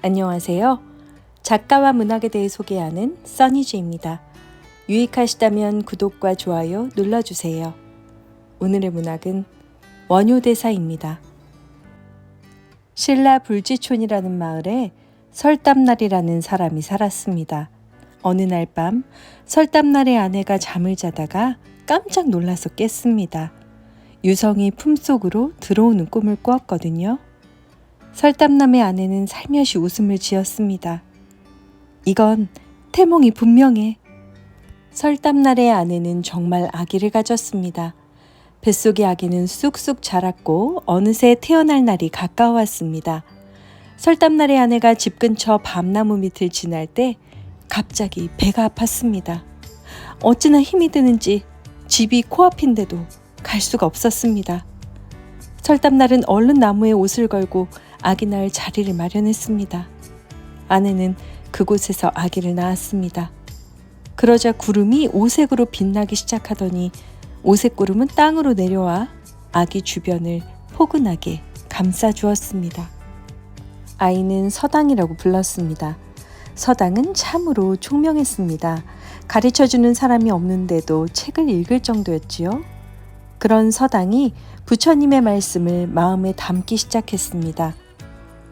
안녕하세요. 작가와 문학에 대해 소개하는 써니지입니다. 유익하시다면 구독과 좋아요 눌러주세요. 오늘의 문학은 원효대사입니다. 신라 불지촌이라는 마을에 설담날이라는 사람이 살았습니다. 어느 날 밤 설담날의 아내가 잠을 자다가 깜짝 놀라서 깼습니다. 유성이 품속으로 들어오는 꿈을 꾸었거든요. 설담남의 아내는 살며시 웃음을 지었습니다. 이건 태몽이 분명해. 설담날의 아내는 정말 아기를 가졌습니다. 뱃속의 아기는 쑥쑥 자랐고 어느새 태어날 날이 가까워왔습니다. 설담날의 아내가 집 근처 밤나무 밑을 지날 때 갑자기 배가 아팠습니다. 어찌나 힘이 드는지 집이 코앞인데도 갈 수가 없었습니다. 설담날은 얼른 나무에 옷을 걸고 아기 낳을 자리를 마련했습니다. 아내는 그곳에서 아기를 낳았습니다. 그러자 구름이 오색으로 빛나기 시작하더니 오색구름은 땅으로 내려와 아기 주변을 포근하게 감싸주었습니다. 아이는 서당이라고 불렀습니다. 서당은 참으로 총명했습니다. 가르쳐주는 사람이 없는데도 책을 읽을 정도였지요. 그런 서당이 부처님의 말씀을 마음에 담기 시작했습니다.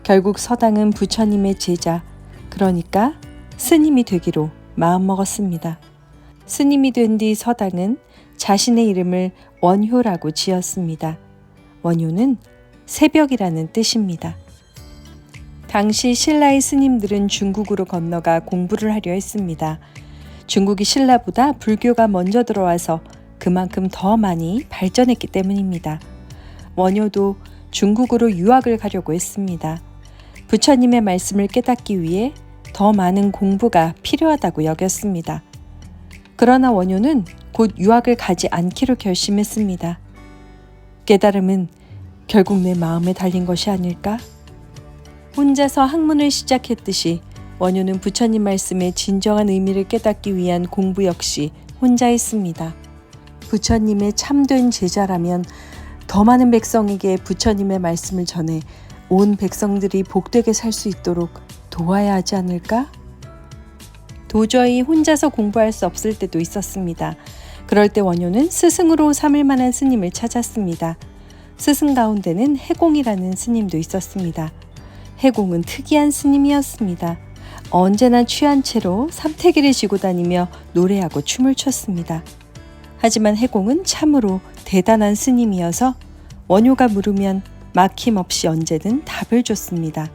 결국 서당은 부처님의 제자, 그러니까 스님이 되기로 마음먹었습니다. 스님이 된 뒤 서당은 자신의 이름을 원효라고 지었습니다. 원효는 새벽이라는 뜻입니다. 당시 신라의 스님들은 중국으로 건너가 공부를 하려 했습니다. 중국이 신라보다 불교가 먼저 들어와서 그만큼 더 많이 발전했기 때문입니다. 원효도 중국으로 유학을 가려고 했습니다. 부처님의 말씀을 깨닫기 위해 더 많은 공부가 필요하다고 여겼습니다. 그러나 원효는 곧 유학을 가지 않기로 결심했습니다. 깨달음은 결국 내 마음에 달린 것이 아닐까? 혼자서 학문을 시작했듯이 원효는 부처님 말씀의 진정한 의미를 깨닫기 위한 공부 역시 혼자 했습니다. 부처님의 참된 제자라면 더 많은 백성에게 부처님의 말씀을 전해 온 백성들이 복되게 살 수 있도록 도와야 하지 않을까? 도저히 혼자서 공부할 수 없을 때도 있었습니다. 그럴 때 원효는 스승으로 삼을 만한 스님을 찾았습니다. 스승 가운데는 해공이라는 스님도 있었습니다. 해공은 특이한 스님이었습니다. 언제나 취한 채로 삼태기를 지고 다니며 노래하고 춤을 췄습니다. 하지만 해공은 참으로 대단한 스님이어서 원효가 물으면 막힘없이 언제든 답을 줬습니다.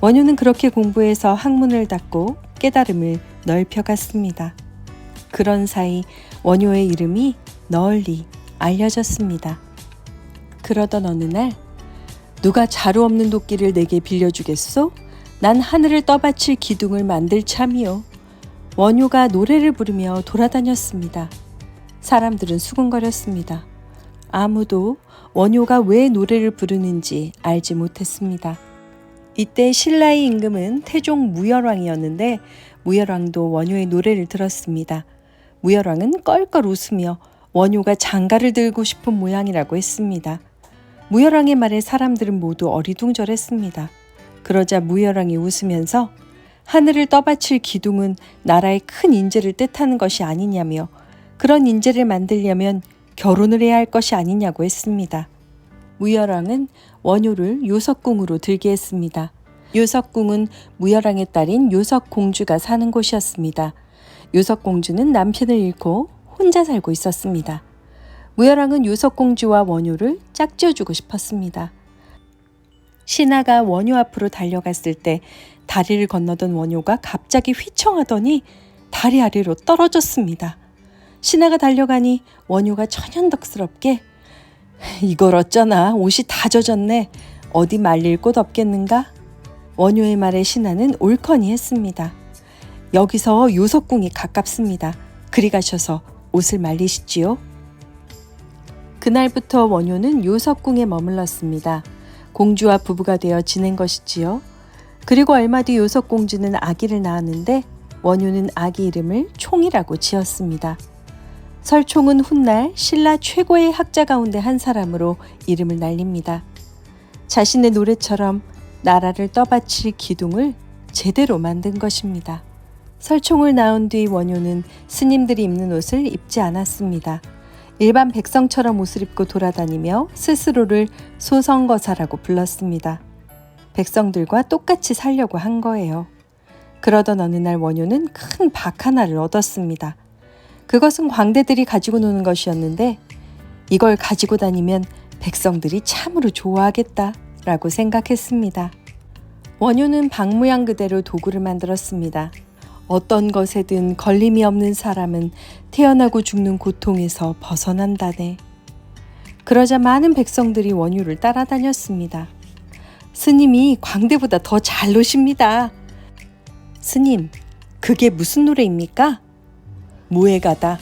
원효는 그렇게 공부해서 학문을 닫고 깨달음을 넓혀갔습니다. 그런 사이 원효의 이름이 널리 알려졌습니다. 그러던 어느 날 누가 자루 없는 도끼를 내게 빌려주겠소? 난 하늘을 떠받칠 기둥을 만들 참이요. 원효가 노래를 부르며 돌아다녔습니다. 사람들은 수군거렸습니다. 아무도 원효가 왜 노래를 부르는지 알지 못했습니다. 이때 신라의 임금은 태종 무열왕이었는데 무열왕도 원효의 노래를 들었습니다. 무열왕은 껄껄 웃으며 원효가 장가를 들고 싶은 모양이라고 했습니다. 무열왕의 말에 사람들은 모두 어리둥절했습니다. 그러자 무열왕이 웃으면서 하늘을 떠받칠 기둥은 나라의 큰 인재를 뜻하는 것이 아니냐며 그런 인재를 만들려면 결혼을 해야 할 것이 아니냐고 했습니다. 무열왕은 원효를 요석궁으로 들게 했습니다. 요석궁은 무열왕의 딸인 요석공주가 사는 곳이었습니다. 요석공주는 남편을 잃고 혼자 살고 있었습니다. 무열왕은 요석공주와 원효를 짝지어주고 싶었습니다. 신하가 원효 앞으로 달려갔을 때 다리를 건너던 원효가 갑자기 휘청하더니 다리 아래로 떨어졌습니다. 신하가 달려가니 원효가 천연덕스럽게 이걸 어쩌나 옷이 다 젖었네. 어디 말릴 곳 없겠는가? 원효의 말에 신하는 옳거니 했습니다. 여기서 요석궁이 가깝습니다. 그리 가셔서 옷을 말리시지요. 그날부터 원효는 요석궁에 머물렀습니다. 공주와 부부가 되어 지낸 것이지요. 그리고 얼마 뒤 요석공주는 아기를 낳았는데 원효는 아기 이름을 총이라고 지었습니다. 설총은 훗날 신라 최고의 학자 가운데 한 사람으로 이름을 날립니다. 자신의 노래처럼 나라를 떠받칠 기둥을 제대로 만든 것입니다. 설총을 낳은 뒤 원효는 스님들이 입는 옷을 입지 않았습니다. 일반 백성처럼 옷을 입고 돌아다니며 스스로를 소성거사라고 불렀습니다. 백성들과 똑같이 살려고 한 거예요. 그러던 어느 날 원효는 큰 박 하나를 얻었습니다. 그것은 광대들이 가지고 노는 것이었는데 이걸 가지고 다니면 백성들이 참으로 좋아하겠다라고 생각했습니다. 원효는 박 모양 그대로 도구를 만들었습니다. 어떤 것에든 걸림이 없는 사람은 태어나고 죽는 고통에서 벗어난다네. 그러자 많은 백성들이 원효를 따라다녔습니다. 스님이 광대보다 더 잘 노십니다. 스님, 그게 무슨 노래입니까? 무예가다.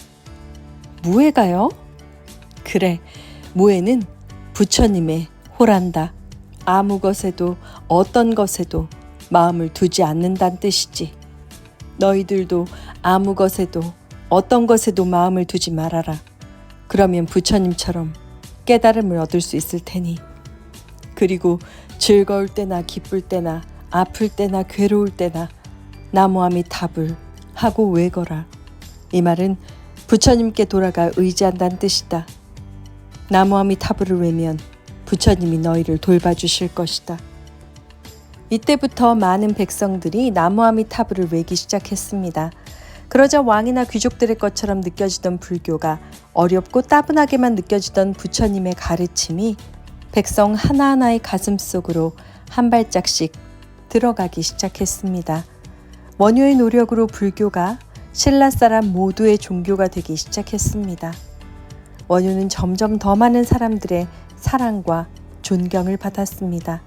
무예가요? 그래, 무예는 부처님의 호란다. 아무 것에도 어떤 것에도 마음을 두지 않는다는 뜻이지. 너희들도 아무 것에도 어떤 것에도 마음을 두지 말아라. 그러면 부처님처럼 깨달음을 얻을 수 있을 테니. 그리고 즐거울 때나 기쁠 때나 아플 때나 괴로울 때나 나무아미타불 하고 외거라. 이 말은 부처님께 돌아가 의지한다는 뜻이다. 나무아미타불을 외면 부처님이 너희를 돌봐주실 것이다. 이때부터 많은 백성들이 나무아미타불을 외기 시작했습니다. 그러자 왕이나 귀족들의 것처럼 느껴지던 불교가 어렵고 따분하게만 느껴지던 부처님의 가르침이 백성 하나하나의 가슴 속으로 한 발짝씩 들어가기 시작했습니다. 원효의 노력으로 불교가 신라 사람 모두의 종교가 되기 시작했습니다. 원효는 점점 더 많은 사람들의 사랑과 존경을 받았습니다.